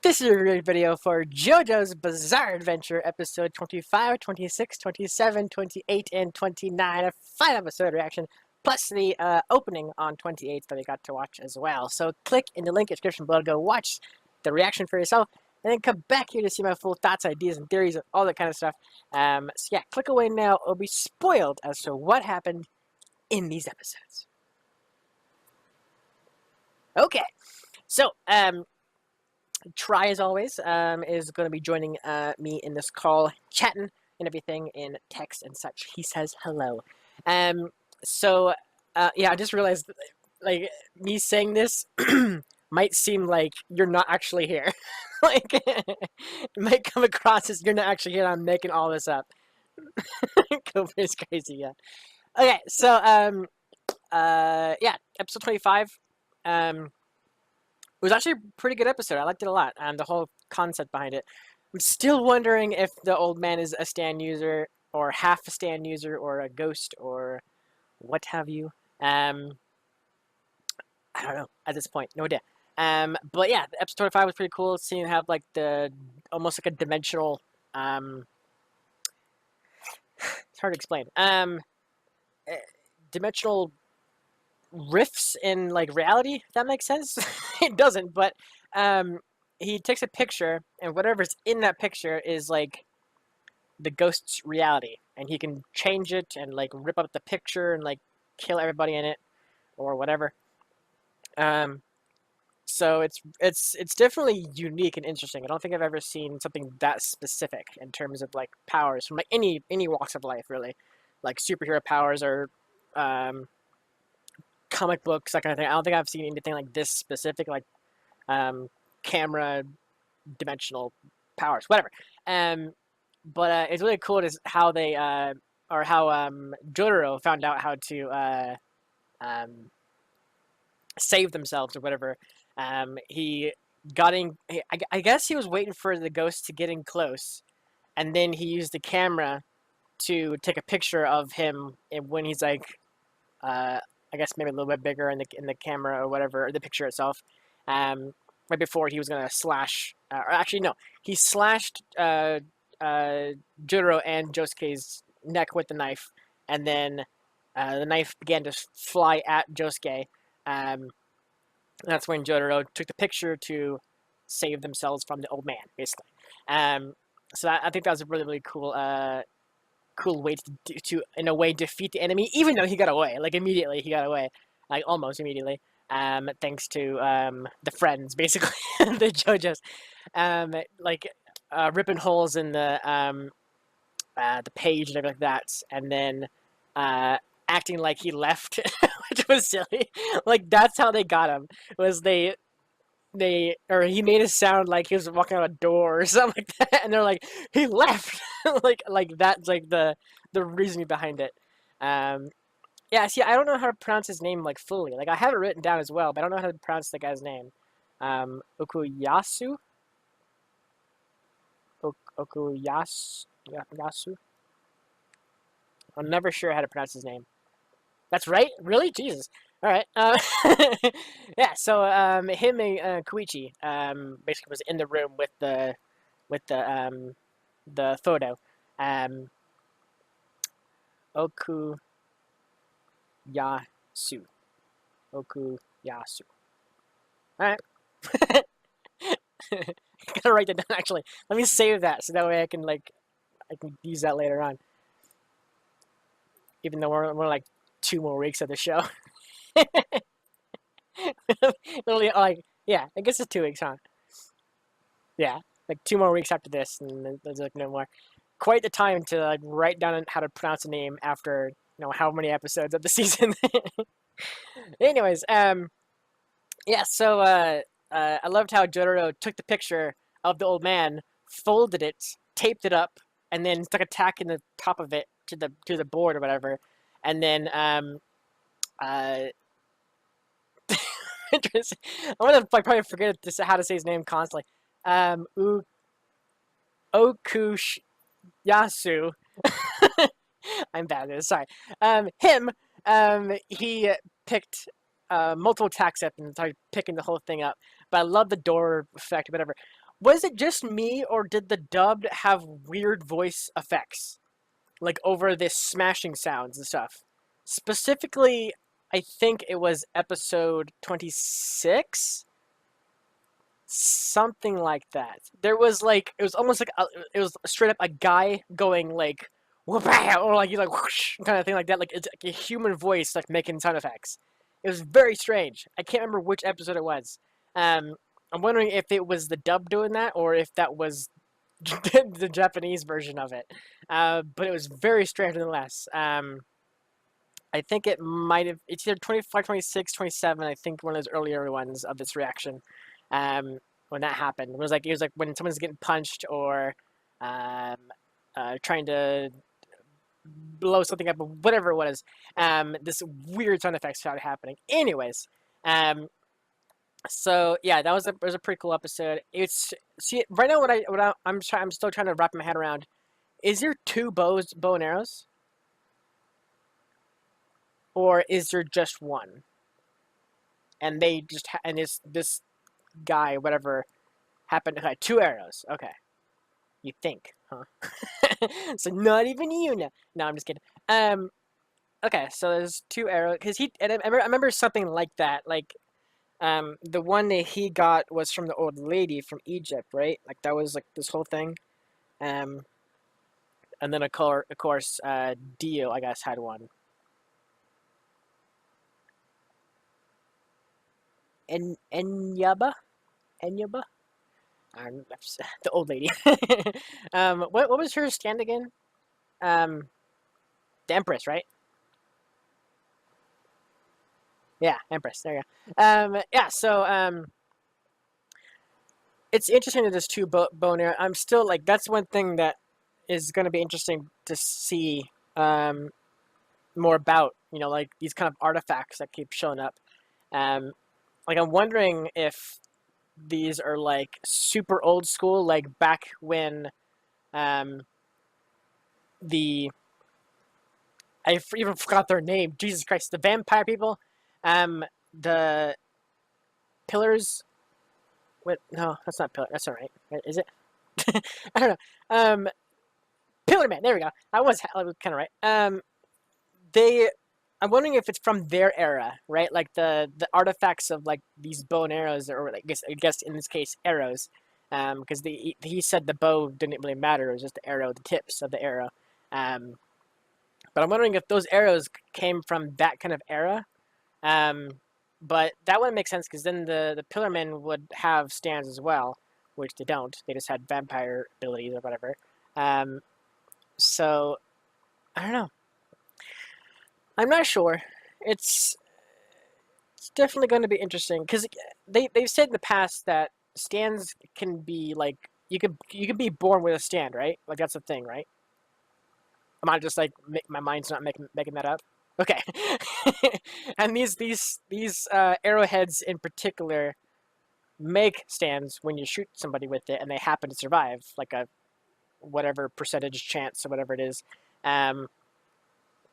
This is a review video for Jojo's Bizarre Adventure, episode 25, 26, 27, 28, and 29. A 5-episode reaction, plus the opening on 28 that we got to watch as well. So click in the link in the description below to go watch the reaction for yourself, and then come back here to see my full thoughts, ideas, and theories, and all that kind of stuff. So yeah, click away now or be spoiled as to what happened in these episodes. Okay, so Try, as always, is going to be joining me in this call, chatting and everything in text and such. He says hello. Yeah, I just realized, like, me saying this might seem like you're not actually here. Like, it might come across as you're not actually here, I'm making all this up. Cobra is crazy, yeah. Okay, so, yeah, episode 25. It was actually a pretty good episode. I liked it a lot, and the whole concept behind it. I'm still wondering if the old man is a stand user, or half a stand user, or a ghost, or what have you. I don't know at this point. No idea. But yeah, episode 25 was pretty cool. Seeing how like the almost like a dimensional. It's hard to explain. Dimensional rifts in like reality, if that makes sense. It doesn't, but he takes a picture, and whatever's in that picture is like the ghost's reality, and he can change it and like rip up the picture and like kill everybody in it or whatever. So it's definitely unique and interesting. I don't think I've ever seen something that specific in terms of like powers from like any walks of life, really, like superhero powers or comic books, that kind of thing. I don't think I've seen anything like this specific, like camera dimensional powers, whatever. But it's really cool is how they or how Jojo found out how to save themselves or whatever. He got in. I guess he was waiting for the ghost to get in close, and then he used the camera to take a picture of him when he's like. I guess maybe a little bit bigger in the camera or whatever, or the picture itself. Right before he was gonna slash, or actually no, he slashed Jojo and Josuke's neck with the knife, and then the knife began to fly at Josuke. That's when Jojo took the picture to save themselves from the old man, basically. So I think that was a really cool. Cool way to in a way defeat the enemy, even though he got away. Like immediately he got away, like almost immediately. Thanks to the friends, basically, the Jojos, like ripping holes in the page and everything like that, and then acting like he left, which was silly. Like that's how they got him. Was they or he made it sound like he was walking out a door or something like that, and they're like, he left. like that's like the reasoning behind it. Yeah, see, I don't know how to pronounce his name like fully. Like I have it written down as well, but I don't know how to pronounce the guy's name. Okuyasu. Okuyasu. I'm never sure how to pronounce his name. That's right? Really? Jesus. All right. Yeah. So him and Koichi basically was in the room with the photo. Okuyasu. Okuyasu. All right. Gotta write that down. Actually, let me save that so that way I can use that later on. Even though we're like 2 more weeks of the show. Literally, like, yeah, I guess it's 2 weeks, huh? Yeah, like 2 more weeks after this, and there's like no more. Quite the time to like write down how to pronounce a name after how many episodes of the season. Anyways, yeah. So I loved how Jojo took the picture of the old man, folded it, taped it up, and then stuck a tack in the top of it to the board or whatever, and then interesting. I'm gonna probably forget how to say his name constantly. Okuyasu. I'm bad at this. Sorry. Him. He picked multiple tacks up and started picking the whole thing up. But I love the door effect, whatever. Was it just me, or did the dubbed have weird voice effects, like over this smashing sounds and stuff? Specifically, I think it was episode 26, something like that. There was like it was almost like it was straight up a guy going like or like he's like whoosh, kind of thing like that. Like it's like a human voice like making sound effects. It was very strange. I can't remember which episode it was. Um, I'm wondering if it was the dub doing that or if that was the Japanese version of it. But it was very strange nonetheless. I think it might have. It's either 25, 26, 27. I think one of those earlier ones of this reaction. When that happened, it was like when someone's getting punched or um, trying to blow something up, or whatever it was. This weird sound effects started happening. Anyways, so yeah, it was a pretty cool episode. It's see right now I'm still trying to wrap my head around. Is there two bow and arrows, or is there just one? And they just and this guy whatever happened to have two arrows. Okay, you think, huh? So not even you know. No, I'm just kidding. Okay, so there's two arrows because I remember something like that. Like the one that he got was from the old lady from Egypt, right? Like that was like this whole thing. Um, and then of course, Dio I guess had one. Enyaba, the old lady. What was her stand again? Um, the Empress, right? Yeah, Empress. There you go. Yeah. So it's interesting that there's two bone arrow. I'm still like that's one thing that is going to be interesting to see more about. You know, like these kind of artifacts that keep showing up. Um, like I'm wondering if these are like super old school, like back when um, the even forgot their name. Jesus Christ, the vampire people, um, the pillars. Wait, no, that's not pillar. That's all right. Is it? I don't know. Pillar Man. There we go. I was kind of right. They. I'm wondering if it's from their era, right? Like the artifacts of like these bow and arrows, or I guess in this case arrows, because he said the bow didn't really matter. It was just the arrow, the tips of the arrow. Um, but I'm wondering if those arrows came from that kind of era. Um, but that wouldn't make sense because then the Pillarmen would have stands as well, which they don't. They just had vampire abilities or whatever. Um, so I don't know. I'm not sure. It's it's definitely going to be interesting because they've said in the past that stands can be like you could be born with a stand, right? Like that's a thing, right? Am I just like my mind's not making that up? Okay. And these arrowheads in particular make stands when you shoot somebody with it, and they happen to survive, like a whatever percentage chance or whatever it is. Um,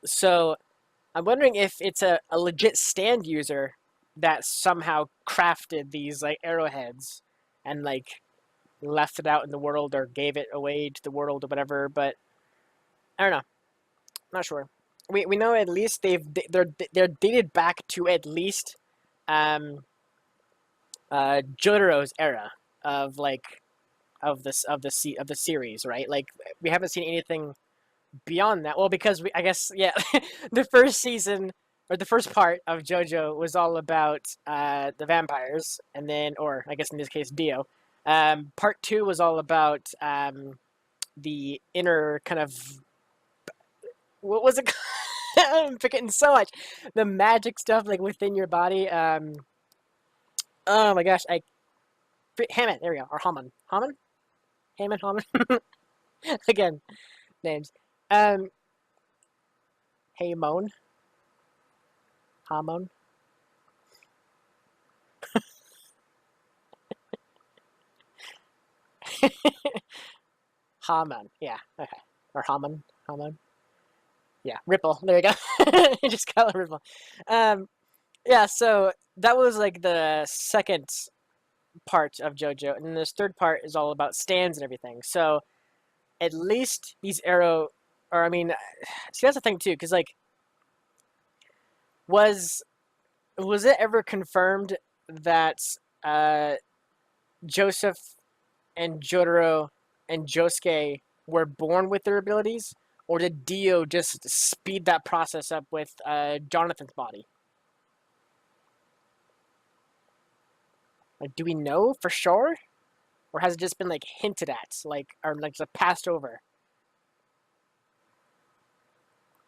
so I'm wondering if it's a legit stand user that somehow crafted these like arrowheads and like left it out in the world or gave it away to the world or whatever. But I don't know. Not sure. We know at least they're dated back to at least um, Jotaro's era of like of the series, right? Like we haven't seen anything beyond that. Well, because I guess yeah, the first season or the first part of JoJo was all about the vampires, and then or I guess in this case Dio. Part two was all about the inner kind of what was it? I'm forgetting so much. The magic stuff like within your body. Oh my gosh, Hammond. There we go. Or Hammond. Hammond. Hammond. Hammond. Again, names. Um, Haymon. Hamon. Haman. Yeah. Okay. Or Haman. Haman. Yeah. Ripple. There you go. Just call it Ripple. Yeah. So that was like the second part of JoJo, and then this third part is all about stands and everything. So at least these arrow, or I mean, see that's the thing too, because like was was it ever confirmed that uh, Joseph and Jotaro and Josuke were born with their abilities, or did Dio just speed that process up with Jonathan's body? Like, do we know for sure, or has it just been like hinted at, like or like just passed over?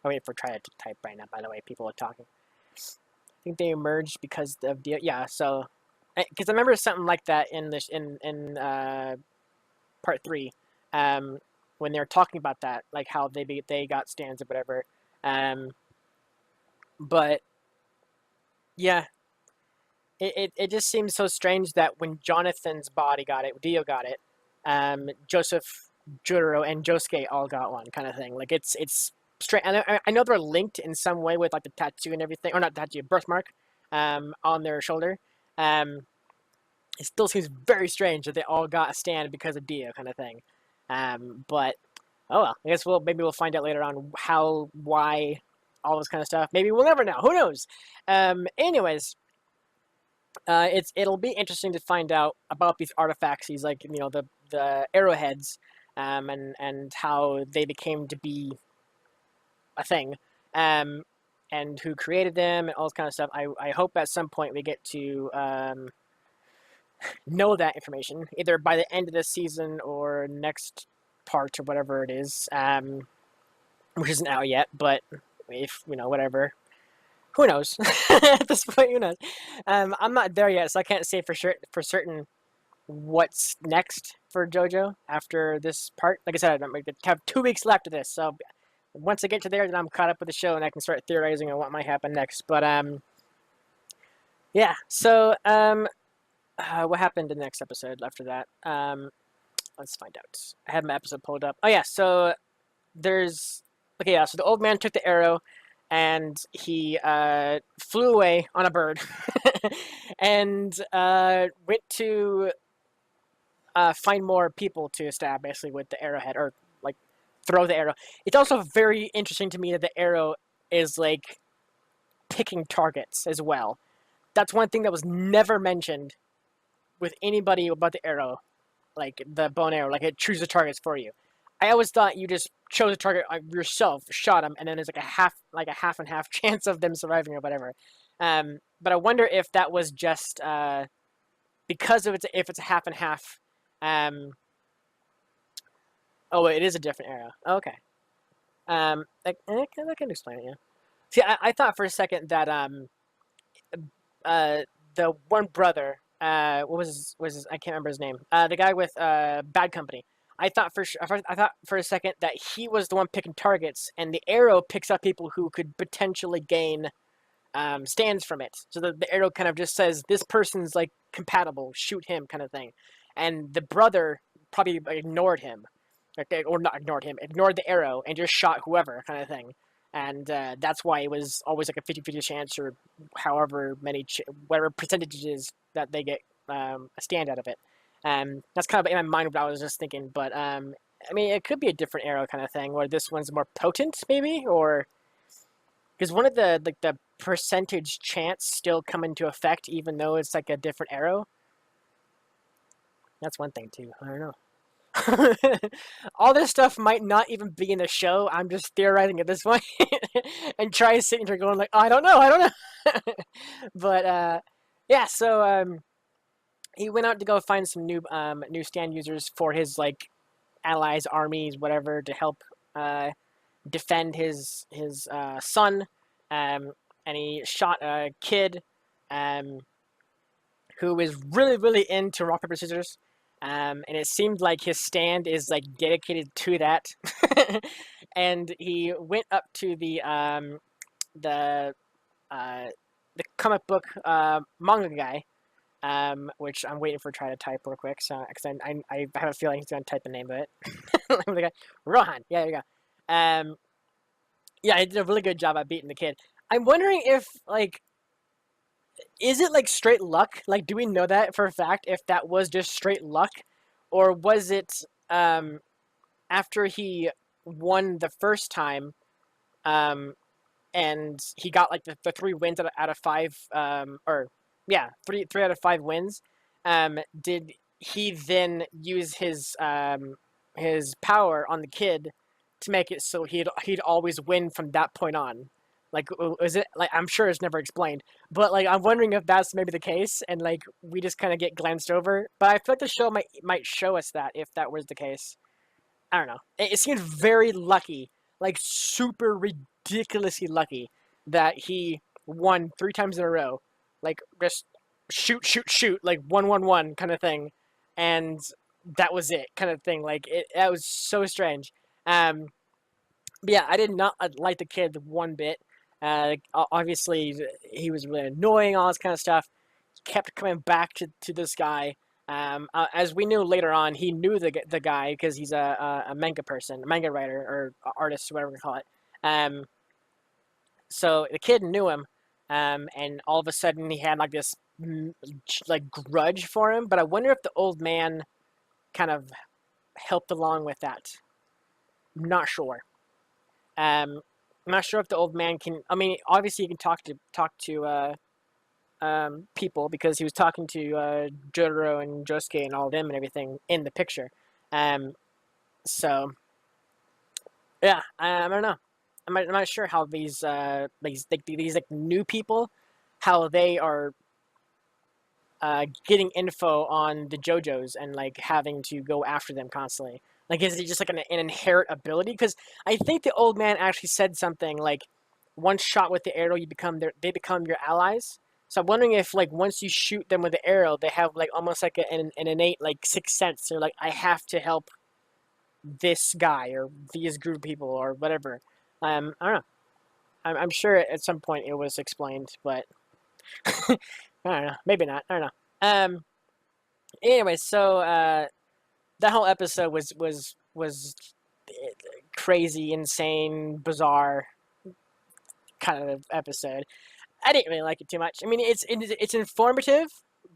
Oh wait, for trying to type right now. By the way, people are talking. I think they emerged because of Dio. Yeah, so because I remember something like that in this in part three, um, when they were talking about that, like how they got stands or whatever. Um, but yeah, it just seems so strange that when Jonathan's body got it, Dio got it, Joseph, Juro, and Josuke all got one kind of thing. Like it's strange. And I know they're linked in some way with like the tattoo and everything, or not tattoo, birthmark, on their shoulder. Um, it still seems very strange that they all got a stand because of Dio kind of thing. But oh well, I guess maybe we'll find out later on how, why, all this kind of stuff. Maybe we'll never know. Who knows? Anyways, it'll be interesting to find out about these artifacts. These like the arrowheads, and how they became to be a thing, and who created them and all this kind of stuff. I hope at some point we get to know that information either by the end of this season or next part or whatever it is, which isn't out yet. But if whatever, who knows? At this point, who knows? I'm not there yet, so I can't say for certain what's next for JoJo after this part. Like I said, I have 2 weeks left of this, so once I get to there, then I'm caught up with the show and I can start theorizing on what might happen next. But yeah. So what happened in the next episode after that? Let's find out. I have my episode pulled up. Oh yeah. So there's okay. Yeah. So the old man took the arrow and he flew away on a bird and went to find more people to stab, basically, with the arrowhead, or like throw the arrow. It's also very interesting to me that the arrow is like picking targets as well. That's one thing that was never mentioned with anybody about the arrow, like the bow and arrow, like it chooses targets for you. I always thought you just chose a target yourself, shot them, and then there's like a half and half chance of them surviving or whatever. But I wonder if that was just because of if it's a half and half. Oh, it is a different arrow. Okay. I can explain it. Yeah. See, I thought for a second that the one brother, what was his, I can't remember his name. The guy with Bad Company. I thought for a second that he was the one picking targets, and the arrow picks up people who could potentially gain stands from it. So the arrow kind of just says this person's like compatible, shoot him kind of thing, and the brother probably ignored him, or not ignored him, ignored the arrow and just shot whoever kind of thing. And that's why it was always like a 50-50 chance, or however many, whatever percentages that they get a stand out of it. That's kind of in my mind what I was just thinking. But I mean, it could be a different arrow kind of thing, where this one's more potent, maybe, or because one of the percentage chance still come into effect, even though it's like a different arrow. That's one thing too. I don't know. All this stuff might not even be in the show. I'm just theorizing at this point, and try sitting here going like, I don't know. But yeah. So he went out to go find some new stand users for his like allies, armies, whatever, to help defend his son. And he shot a kid who is really into rock paper scissors. And it seemed like his stand is like dedicated to that. And he went up to the the comic book manga guy, which I'm waiting for try to type real quick, so because I have a feeling he's gonna type the name of it. The guy Rohan, yeah, there you go. Yeah, he did a really good job at beating the kid. I'm wondering if like is it like straight luck? Like, do we know that for a fact if that was just straight luck, or was it after he won the first time, um, and he got like the 3 wins out of five, or yeah, three out of 5 wins. Did he then use his power on the kid to make it so he'd always win from that point on? Like, is it like, I'm sure it's never explained, but like I'm wondering if that's maybe the case, and like we just kind of get glanced over. But I feel like the show might show us that if that was the case. I don't know. It seemed very lucky, like super ridiculously lucky that he won 3 times in a row, like just shoot, like 1-1-1 kind of thing, and that was it kind of thing. Like that was so strange. Um, but yeah, I did not like the kid one bit. Obviously, he was really annoying, all this kind of stuff. Kept coming back to this guy. As we knew later on, he knew the guy because he's a manga person, a manga writer or artist, whatever we call it. Um, so the kid knew him, and all of a sudden he had like this like grudge for him. But I wonder if the old man kind of helped along with that. I'm not sure. I'm not sure if the old man can. I mean, obviously he can talk to people because he was talking to Jojo and Josuke and all of them and everything in the picture. Um, so yeah, I don't know. I'm not sure how these like new people, how they are getting info on the JoJos and like having to go after them constantly. Like, is it just like an inherent ability? Because I think the old man actually said something like, "One shot with the arrow, they become your allies." So I'm wondering if like once you shoot them with the arrow, they have like almost like an innate like sixth sense. They're like, I have to help this guy or these group of people or whatever. I don't know. I'm sure at some point it was explained, but I don't know. Maybe not. I don't know. Anyway, so that whole episode was crazy, insane, bizarre kind of episode. I didn't really like it too much. I mean, it's informative,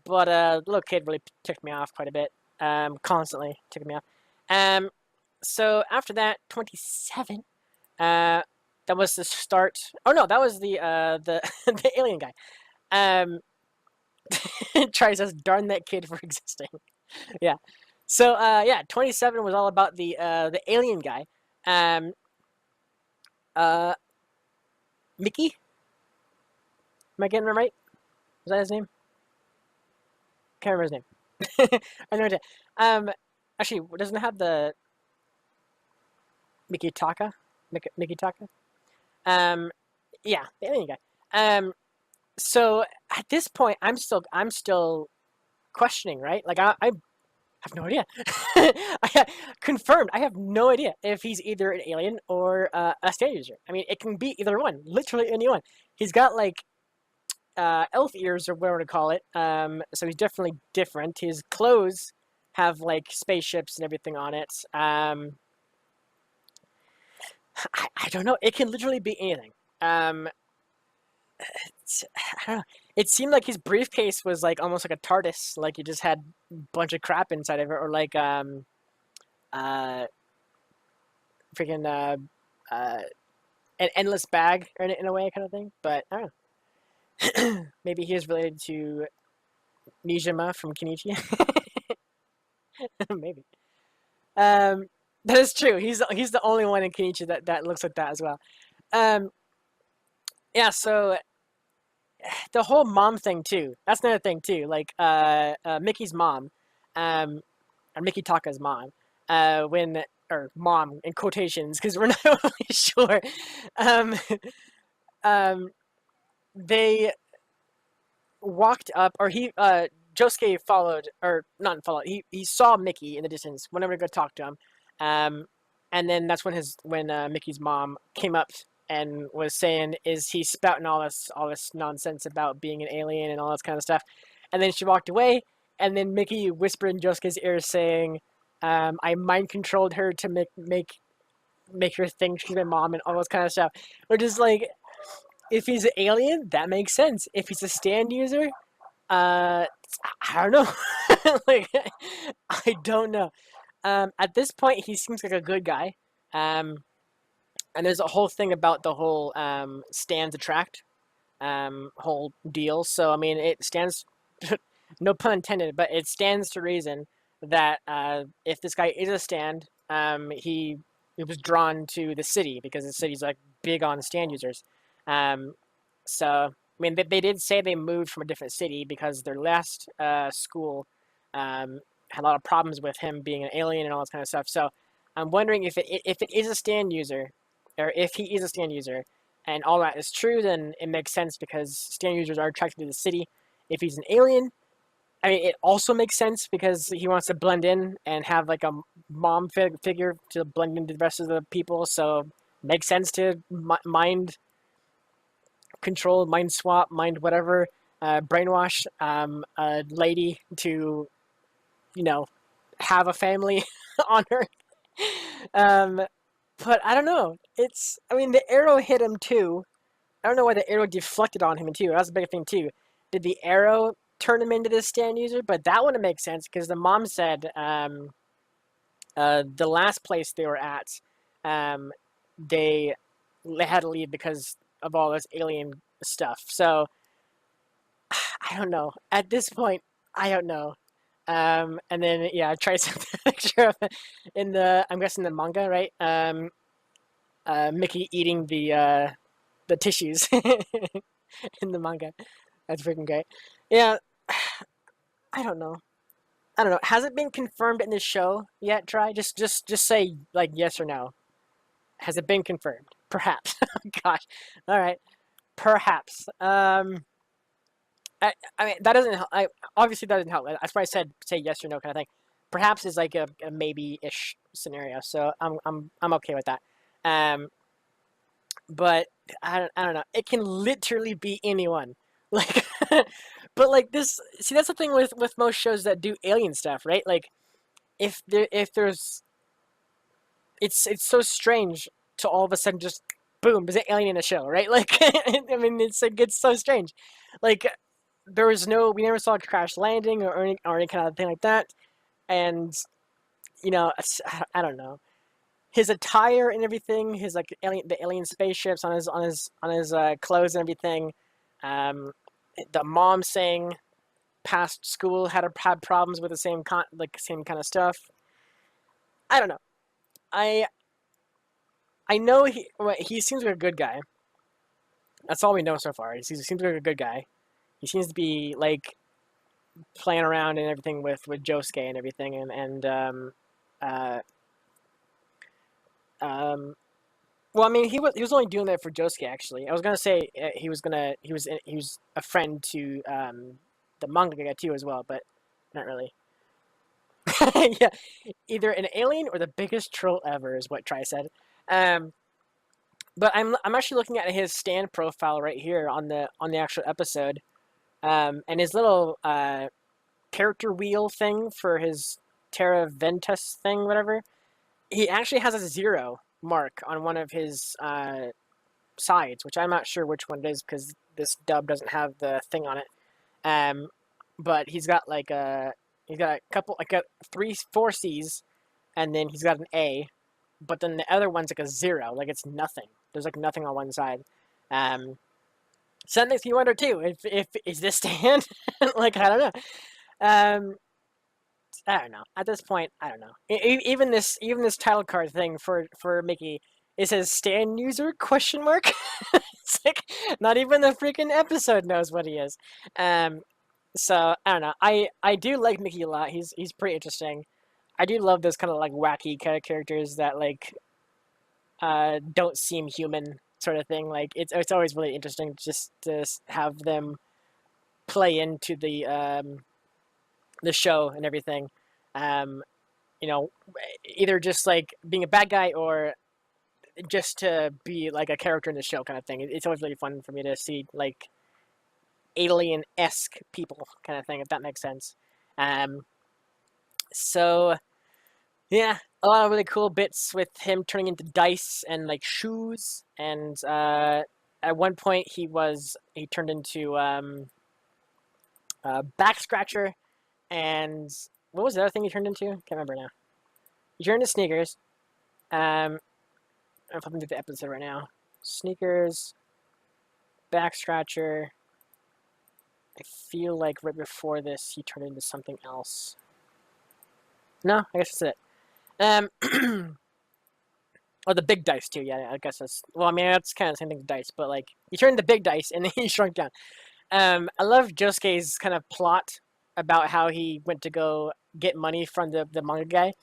but the little kid really ticked me off quite a bit. Constantly ticked me off. So after that, 27. That was the start. Oh no, that was the the alien guy. Um, Tries says, "Darn that kid for existing." Yeah. So yeah, 27 was all about the alien guy. Um, uh, Mickey. Am I getting it right? Is that his name? Can't remember his name. I know it. Actually, doesn't it have the Mickey Taka? Mickey Taka? Um, yeah, the alien guy. So at this point, I'm still questioning, right? Like I have no idea. Confirmed. I have no idea if he's either an alien or a stand user. I mean, it can be either one. Literally anyone. He's got like elf ears or whatever to call it. So he's definitely different. His clothes have like spaceships and everything on it. I don't know. It can literally be anything. I don't know. It seemed like his briefcase was like almost like a TARDIS, like he just had a bunch of crap inside of it, or like uh freaking an endless bag in a way kind of thing. But I don't know. Maybe he is related to Nijima from Kenichi. Maybe. Um, that is true. He's the only one in Kenichi that looks like that as well. Um, yeah. So the whole mom thing too. That's another thing too. Like Mickey's mom, or Mickey Taka's mom, when or mom in quotations because we're not really sure. Um, um, they walked up, or Josuke followed, or not followed. He saw Mickey in the distance. Whenever to go talk to him, um, and then that's when Mickey's mom came up and was saying, "Is he spouting all this nonsense about being an alien and all this kind of stuff?" And then she walked away, and then Mickey whispered in Josuke's ear, saying, "I mind controlled her to make her think she's my mom and all this kind of stuff," which is like if he's an alien, that makes sense. If he's a stand user, I don't know. Like, I don't know. At this point, he seems like a good guy. Um, and there's a whole thing about the whole stands attract whole deal. So I mean, it stands, no pun intended, but it stands to reason that if this guy is a stand, he was drawn to the city because the city's like big on stand users. Um, so I mean, they did say they moved from a different city because their last school had a lot of problems with him being an alien and all this kind of stuff. So I'm wondering if it is a stand user, or if he is a stand user, and all that is true, then it makes sense because stand users are attracted to the city. If he's an alien, I mean, it also makes sense because he wants to blend in and have like a mom figure to blend into the rest of the people. So makes sense to mind control, mind swap, mind whatever, brainwash a lady to, you know, have a family on Earth. Um, but I don't know. I mean, the arrow hit him too. I don't know why the arrow deflected on him too. That was a big thing too. Did the arrow turn him into this stand user? But that wouldn't make sense because the mom said the last place they were at, um, they had to leave because of all this alien stuff. So I don't know. At this point, I don't know. And then yeah, I tried some picture of it in the, I'm guessing the manga, right? Mickey eating the tissues in the manga. That's freaking great. Yeah, I don't know. I don't know. Has it been confirmed in the show yet? Try just say like yes or no. Has it been confirmed? Perhaps. Gosh. All right. Perhaps. I mean that doesn't help. Obviously that doesn't help. That's why I said say yes or no kind of thing. Perhaps is like a maybe-ish scenario. So I'm okay with that. Um, but I don't know. It can literally be anyone. Like, but like this. See, that's the thing with most shows that do alien stuff, right? Like, if there's, it's so strange to all of a sudden just boom, there's an alien in a show, right? Like, I mean, it's so strange. Like, we never saw a crash landing or any kind of thing like that, and I don't know his attire and everything, his like the alien spaceships on his clothes and everything. Um, the mom saying past school had problems with the same kind of stuff. I don't know. I I know he seems like a good guy. That's all we know so far. He seems like a good guy. He seems to be like playing around and everything with Josuke and everything, and uh, um, well, I mean, he was only doing that for Josuke. Actually, I was gonna say he was a friend to the manga guy too as well, but not really. Yeah, either an alien or the biggest troll ever is what Tri said. Um, but I'm actually looking at his stand profile right here on the actual episode, and his little character wheel thing for his Terra Ventus thing, whatever. He actually has a 0 mark on one of his sides, which I'm not sure which one it is because this dub doesn't have the thing on it. Um, but he's got a couple like a 3 4 C's, and then he's got an A, but then the other one's like a 0, like it's nothing. There's like nothing on one side. Um, so that makes me wonder too if is this stand like I don't know. Um, I don't know. At this point, I don't know. Even this title card thing for Mickey, it says stand user question mark. It's like not even the freaking episode knows what he is. Um, so I don't know. I do like Mickey a lot. He's pretty interesting. I do love those kind of like wacky kind of characters that like don't seem human sort of thing. Like it's always really interesting just to have them play into the show and everything. Um, you know, either just like being a bad guy or just to be like a character in the show kind of thing. It's always really fun for me to see like alien-esque people kind of thing, if that makes sense. Um, so yeah, a lot of really cool bits with him turning into dice and like shoes and at one point he turned into back scratcher, and what was the other thing he turned into? Can't remember now. He turned into sneakers. I'm flipping through the episode right now. Sneakers, back scratcher. I feel like right before this he turned into something else. No, I guess that's it. Oh, the big dice too. Yeah, I guess that's. Well, I mean that's kind of the same thing as dice, but like he turned the big dice and then he shrunk down. I love Josuke's kind of plot about how he went to go get money from the manga guy,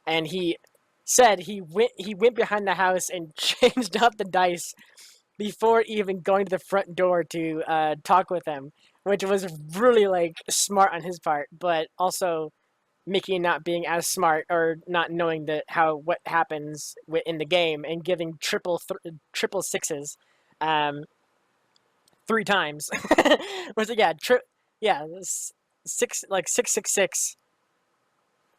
and he said he went behind the house and changed up the dice before even going to the front door to talk with him, which was really like smart on his part, but also Mickey not being as smart or not knowing what happens in the game and giving triple sixes, 3 times. Was it yeah, six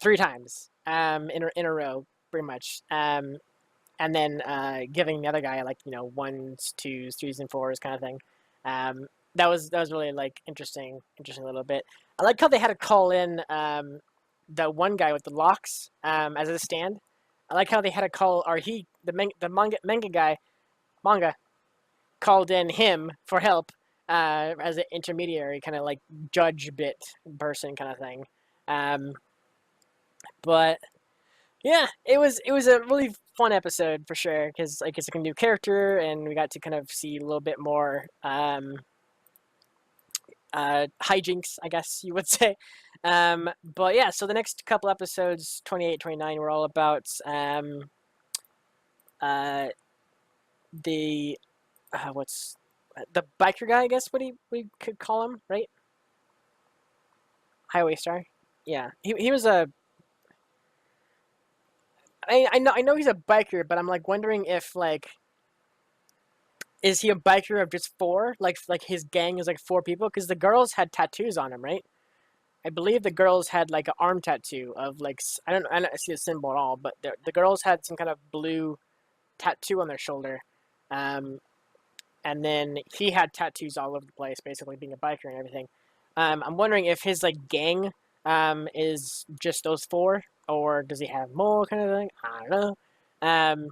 3 times in a row pretty much. And then giving the other guy like ones, twos, threes, and fours kind of thing. That was really like interesting a little bit. I like how they had to call in the one guy with the locks as a stand. I like how they had to call the manga called in him for help as an intermediary kind of like judge bit person kind of thing. But yeah, it was a really fun episode for sure because like it's like a new character and we got to kind of see a little bit more hijinks, I guess you would say. But yeah, so the next couple episodes, 28, 29, were all about the what's the biker guy, I guess we could call him, right? Highway Star. Yeah, he was a. I know he's a biker, but I'm like wondering if like is he a biker of just four? Like his gang is like 4 people because the girls had tattoos on him, right? I believe the girls had like an arm tattoo of like I don't see a symbol at all, but the girls had some kind of blue tattoo on their shoulder, um, and then he had tattoos all over the place, basically being a biker and everything. I'm wondering if his like gang is just those 4, or does he have more kind of thing? I don't know.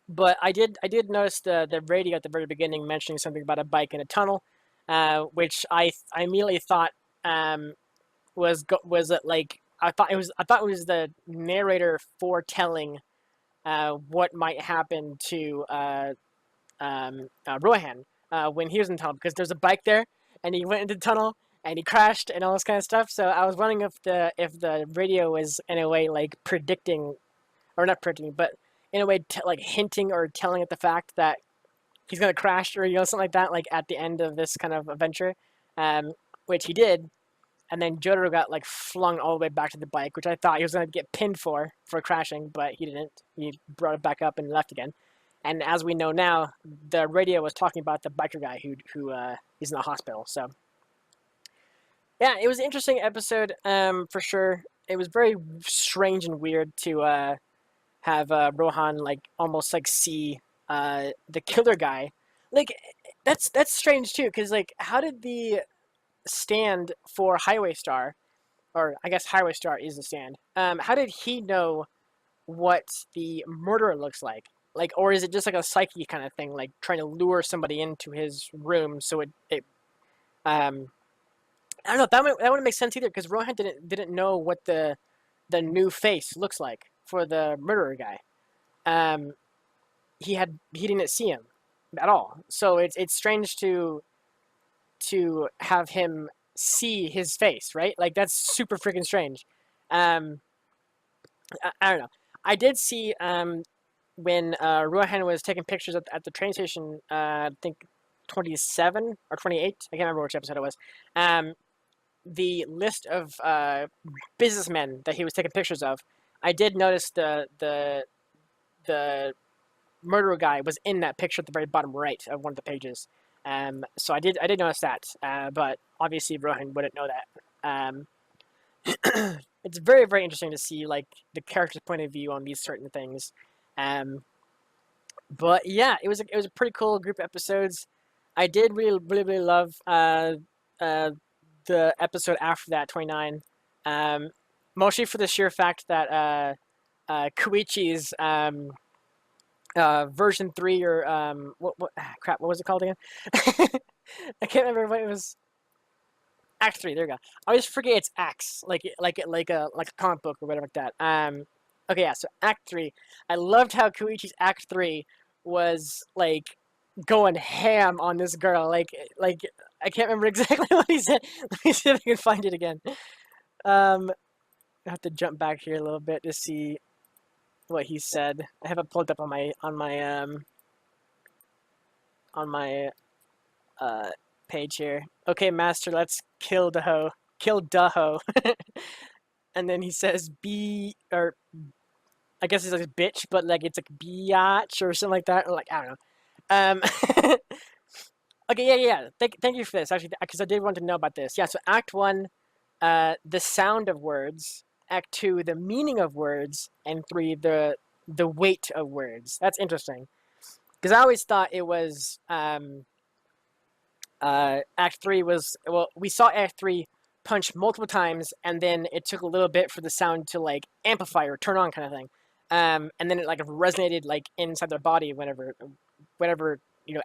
But I did notice the radio at the very beginning mentioning something about a bike in a tunnel, which I immediately thought was it like I thought it was the narrator foretelling what might happen to Rohan when he was in the tunnel because there's a bike there and he went into the tunnel and he crashed and all this kind of stuff. So I was wondering if the radio was in a way like predicting or not predicting, but in a way like hinting or telling at the fact that he's gonna crash or something like that, like at the end of this kind of adventure, which he did. And then Jojo got like flung all the way back to the bike, which I thought he was gonna get pinned for crashing, but he didn't. He brought it back up and left again. And as we know now, the radio was talking about the biker guy who is in the hospital. So yeah, it was an interesting episode for sure. It was very strange and weird to have Rohan like almost like see the killer guy. Like that's strange too, because like how did the stand for Highway Star, or I guess Highway Star is the stand. How did he know what the murderer looks like? Like, or is it just like a psyche kind of thing, like trying to lure somebody into his room so it I don't know. That wouldn't make sense either because Rohan didn't know what the new face looks like for the murderer guy. Um, he didn't see him at all, so it's strange to have him see his face, right? Like that's super freaking strange. Um, I don't know. I did see when Rohan was taking pictures at the train station. I think 27 or 28. I can't remember which episode it was. The list of businessmen that he was taking pictures of. I did notice the murderer guy was in that picture at the very bottom right of one of the pages. So I did notice that, but obviously Rohan wouldn't know that. It's very very interesting to see like the character's point of view on these certain things, But yeah, it was a pretty cool group of episodes. I did really love uh, the episode after that, 29. Um, Mostly for the sheer fact that Koichi's version 3 or crap, what was it called again? I can't remember what it was. Act 3, there you go. I always forget it's acts, like a comic book or whatever like that. Okay, yeah, so Act 3. I loved how Koichi's Act 3 was like going ham on this girl. Like I can't remember exactly what he said. Let me see if I can find it again. I have to jump back here a little bit to see what he said. I have it pulled up on my uh page here. Okay, master, let's kill the hoe. Kill the hoe. And then he says "be" or I guess it's like bitch, but like it's like biatch or something like that. Or like I don't know. Um, okay, yeah. Thank you for this actually, because I did want to know about this. Yeah, so Act 1, the sound of words. Act 2, the meaning of words, and 3, the weight of words. That's interesting because I always thought it was Act 3 was, well, we saw Act 3 punch multiple times, and then it took a little bit for the sound to like amplify or turn on, kind of thing. And then it like resonated like inside their body whenever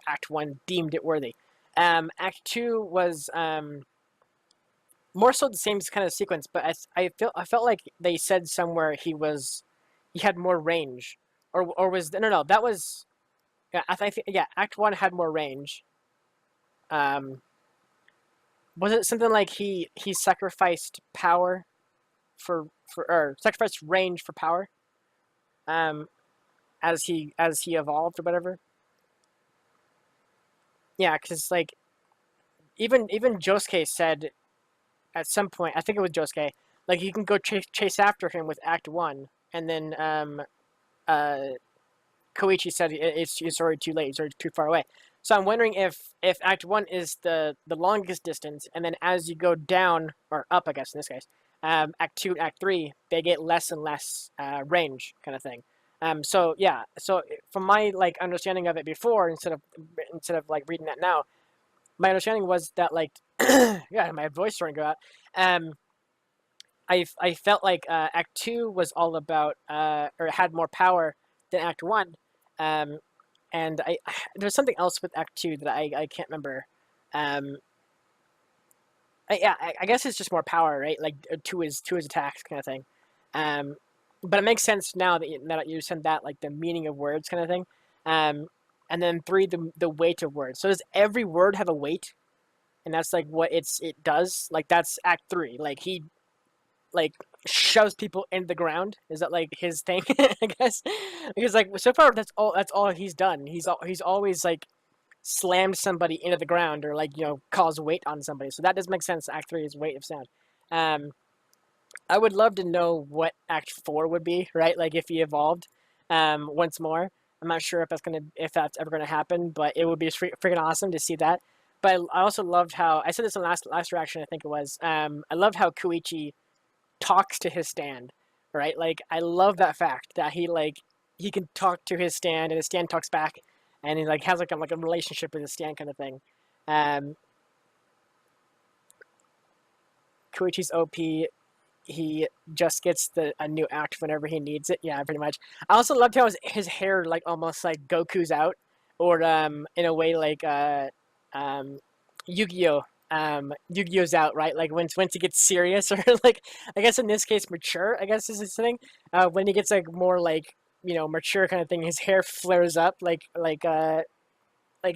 Act 1 deemed it worthy. Act 2 was more so the same kind of sequence, but I felt like they said somewhere he had more range, or was no, that was, yeah, I think, yeah, Act 1 had more range. Um, was it something like he sacrificed power for or sacrificed range for power? Um, as he evolved or whatever. Yeah, because like even Josuke said at some point, I think it was Josuke, like you can go chase after him with Act 1, and then uh Koichi said it's already too late, it's already too far away. So I'm wondering if Act 1 is the longest distance, and then as you go down or up, I guess in this case, Act 2 and Act 3, they get less and less range, kind of thing. So yeah, so from my like understanding of it before, instead of like reading that now, my understanding was that like yeah, my voice starting to go out. Um, I felt like Act 2 was all about or had more power than Act 1. Um, and there's something else with Act 2 that I can't remember. Um, I guess it's just more power, right? Like to his attacks, kind of thing. Um, but it makes sense now that you said that, like the meaning of words, kind of thing. Um, and then 3, the weight of words. So does every word have a weight? And that's like what it does. Like that's Act 3. Like he like shoves people into the ground. Is that like his thing? I guess because like so far that's all he's done. He's always like slammed somebody into the ground or like caused weight on somebody. So that does make sense. Act 3 is weight of sound. Um, I would love to know what Act 4 would be. Right, like if he evolved once more. I'm not sure if that's ever gonna happen, but it would be freaking awesome to see that. But I also loved how I said this in last reaction. I think it was. I loved how Koichi talks to his stand, right? Like I love that fact that he can talk to his stand and his stand talks back, and he like has like a relationship with his stand, kind of thing. Um, Koichi's OP. He just gets a new act whenever he needs it. Yeah, pretty much. I also loved how his hair like almost like Goku's out, or in a way like um, Yu-Gi-Oh. Yu-Gi-Oh's out, right? Like once he gets serious, or like I guess in this case mature, I guess is his thing. When he gets like more like mature kind of thing, his hair flares up like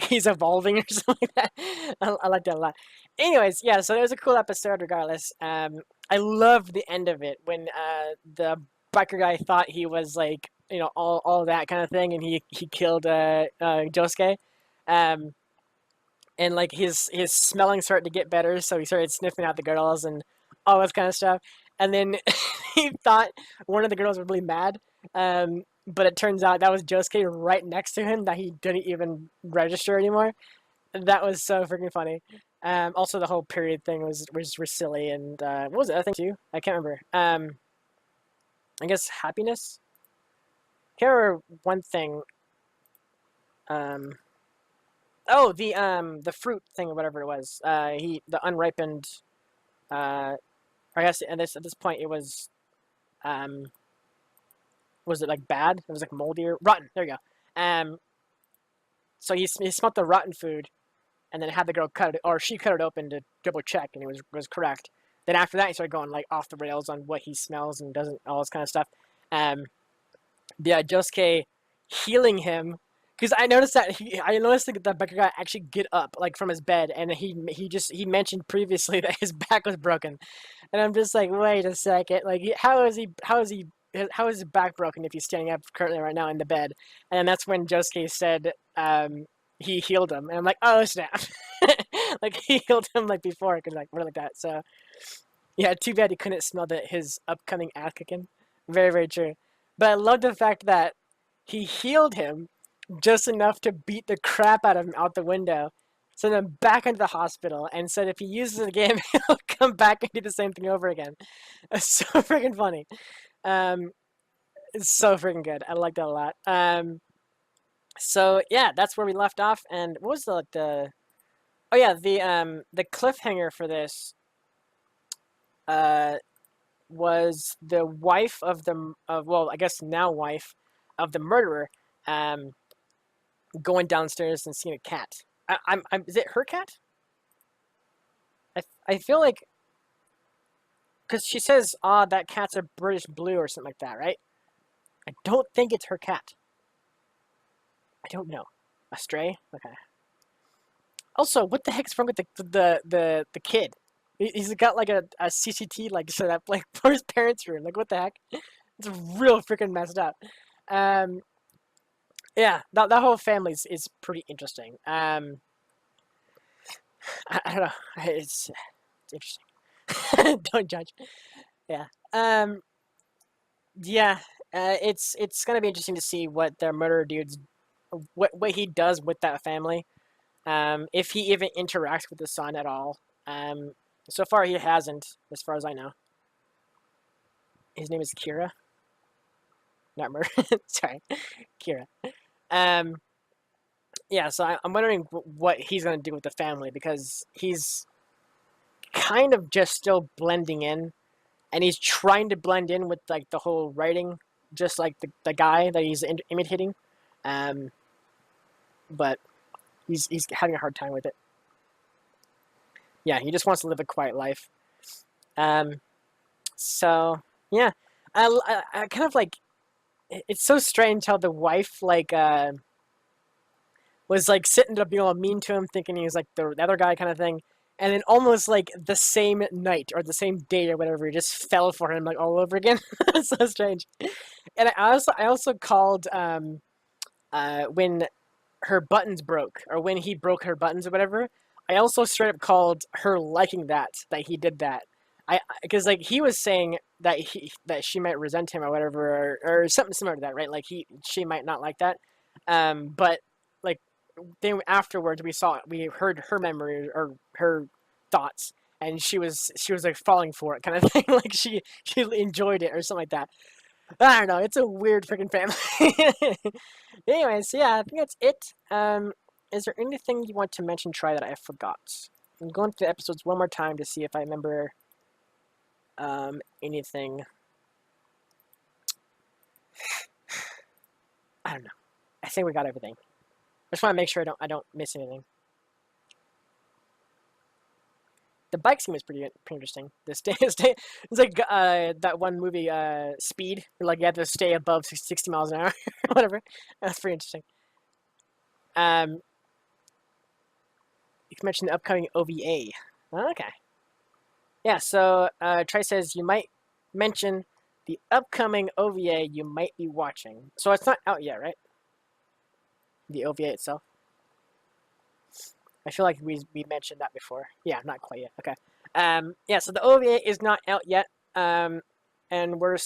he's evolving or something like that. I like that a lot. Anyways, yeah, so it was a cool episode regardless. I loved the end of it when the biker guy thought he was like all that kind of thing, and he killed Josuke. Um, and like his smelling started to get better, so he started sniffing out the girls and all this kind of stuff. And then he thought one of the girls was really mad, but it turns out that was Josuke right next to him that he didn't even register anymore. That was so freaking funny. Also, the whole period thing was silly, and what was the other thing too? I can't remember. I guess happiness. Can't remember one thing. Oh, the fruit thing or whatever it was. The unripened. I guess at this point it um was it like bad? It was like moldy or rotten. There you go. So he smelled the rotten food, and then had the girl cut it, or she cut it open to double check, and it was correct. Then after that, he started going like off the rails on what he smells and doesn't, all this kind of stuff. Um, yeah, Josuke healing him, because I noticed that the biker guy actually get up like from his bed, and he mentioned previously that his back was broken, and I'm just like, wait a second, like how is his back broken if he's standing up currently right now in the bed? And then that's when Josuke said he healed him, and I'm like, oh snap, like he healed him like before, cause like like that. So yeah, too bad he couldn't smell his upcoming ass kicking. Very, very true. But I love the fact that he healed him just enough to beat the crap out of him out the window, send him back into the hospital, and said if he uses it again, he'll come back and do the same thing over again. It's so freaking funny. Um, it's so freaking good. I like that a lot. So yeah, that's where we left off. And what was the oh yeah, the cliffhanger for this uh was the wife of well, I guess now wife of the murderer, um, going downstairs and seeing a cat. Is it her cat? I feel like because she says, "Ah, that cat's a British Blue" or something like that, right? I don't think it's her cat. I don't know. A stray? Okay. Also, what the heck's wrong with the kid? He's got like a CCT like set up like for his parents' room. Like what the heck? It's real freaking messed up. Um, yeah, that whole family is pretty interesting. I don't know. It's interesting. Don't judge. Yeah. Yeah. It's gonna be interesting to see what their murderer dude's what he does with that family. If he even interacts with the son at all. Um, so far he hasn't, as far as I know. His name is Kira, not murder. Sorry, Kira. Um, yeah. So I'm wondering what he's gonna do with the family because he's kind of just still blending in, and he's trying to blend in with like the whole writing, just like the guy that he's imitating, um, but he's having a hard time with it. Yeah, he just wants to live a quiet life. Um, so yeah, I kind of like it's so strange how the wife like was like sitting to be all mean to him, thinking he was like the other guy kind of thing, and then almost like the same night or the same day or whatever, he just fell for him like all over again. It's so strange. And I also called when her buttons broke or when he broke her buttons or whatever. I also straight up called her liking that he did that. I because like he was saying that she might resent him or whatever or something similar to that, right? Like she might not like that. But like then afterwards we heard her memory or her thoughts, and she was like falling for it kind of thing. Like she enjoyed it or something like that. I don't know. It's a weird freaking family. Anyways, yeah, I think that's it. Is there anything you want to mention, Try, that I forgot? I'm going through the episodes one more time to see if I remember anything. I don't know. I think we got everything. I just want to make sure I don't miss anything. The bike scene was pretty interesting. It's like that one movie, Speed, where like you have to stay above 60 miles an hour, whatever. That's pretty interesting. Um, you can mention the upcoming OVA. Okay. Yeah. So Trey says you might mention the upcoming OVA you might be watching. So it's not out yet, right? The OVA itself. I feel like we mentioned that before. Yeah, not quite yet. Okay. Yeah. So the OVA is not out yet. And we're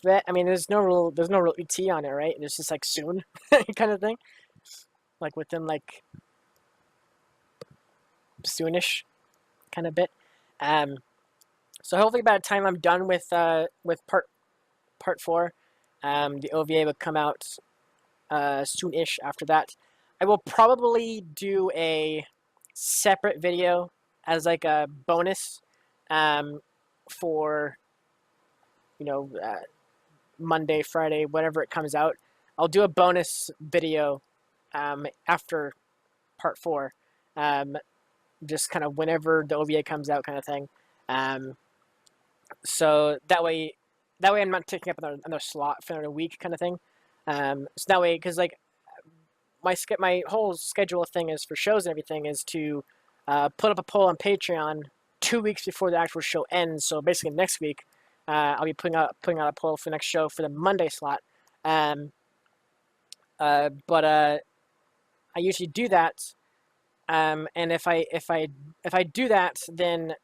I mean, there's no real ET on it, right? It's just like soon, kind of thing. Like within like soonish, kind of bit. Um, so hopefully by the time I'm done with part 4, the OVA will come out soon-ish after that. I will probably do a separate video as like a bonus for Monday, Friday, whenever it comes out. I'll do a bonus video after part 4, just kind of whenever the OVA comes out, kind of thing. So that way I'm not taking up another slot for another week, kind of thing. So that way, because like my whole schedule thing is for shows and everything is to put up a poll on Patreon 2 weeks before the actual show ends. So basically next week, I'll be putting out a poll for the next show for the Monday slot. But I usually do that, and if I do that, then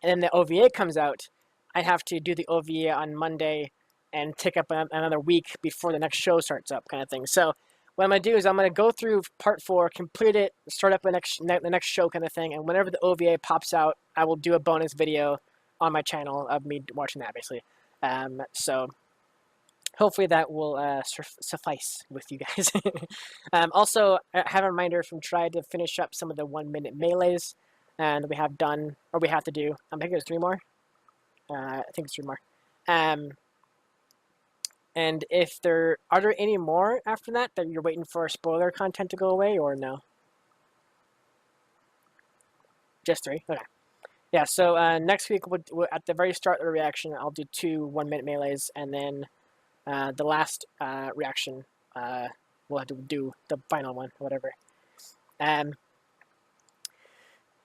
the OVA comes out, I have to do the OVA on Monday and take up another week before the next show starts up, kind of thing. So what I'm gonna do is I'm gonna go through part 4, complete it, start up the next show, kind of thing, and whenever the OVA pops out, I will do a bonus video on my channel of me watching that, basically. So hopefully that will suffice with you guys. Also, I have a reminder from trying to finish up some of the 1-minute melees that we have done, or we have to do. I think there's 3 more. I think it's 3 more. And if there any more after that you're waiting for spoiler content to go away, or no? Just 3. Okay. Yeah. So next week, we'll, at the very start of the reaction, I'll do 2 1-minute melees, and then the last reaction, we'll have to do the final one, whatever.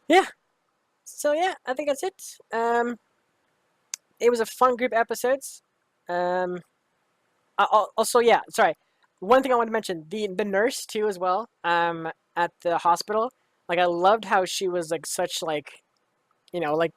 Yeah. So yeah, I think that's it. It was a fun group of episodes. Also, yeah, sorry. One thing I wanted to mention, the nurse too as well. At the hospital, like I loved how she was like such like, like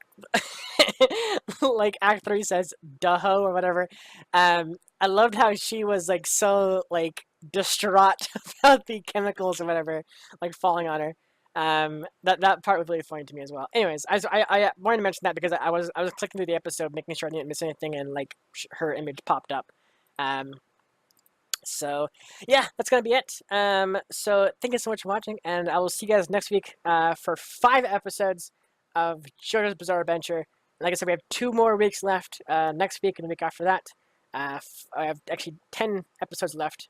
like Act 3 says, duh-ho or whatever. I loved how she was like so like distraught about the chemicals or whatever, like falling on her. That part was really funny to me as well. Anyways, I wanted to mention that because I was clicking through the episode, making sure I didn't miss anything, and like her image popped up. So yeah, that's gonna be it. So thank you so much for watching, and I will see you guys next week for 5 episodes of Jojo's Bizarre Adventure. And like I said, we have 2 more weeks left next week and the week after that. I have actually 10 episodes left,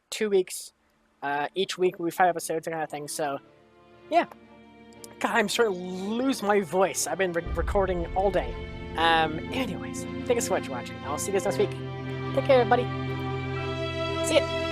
2 weeks. Each week will be 5 episodes, that kind of thing. So yeah, God, I'm starting to lose my voice. I've been recording all day. Anyways, thank you so much for watching. I'll see you guys next week. Take care, everybody. See ya.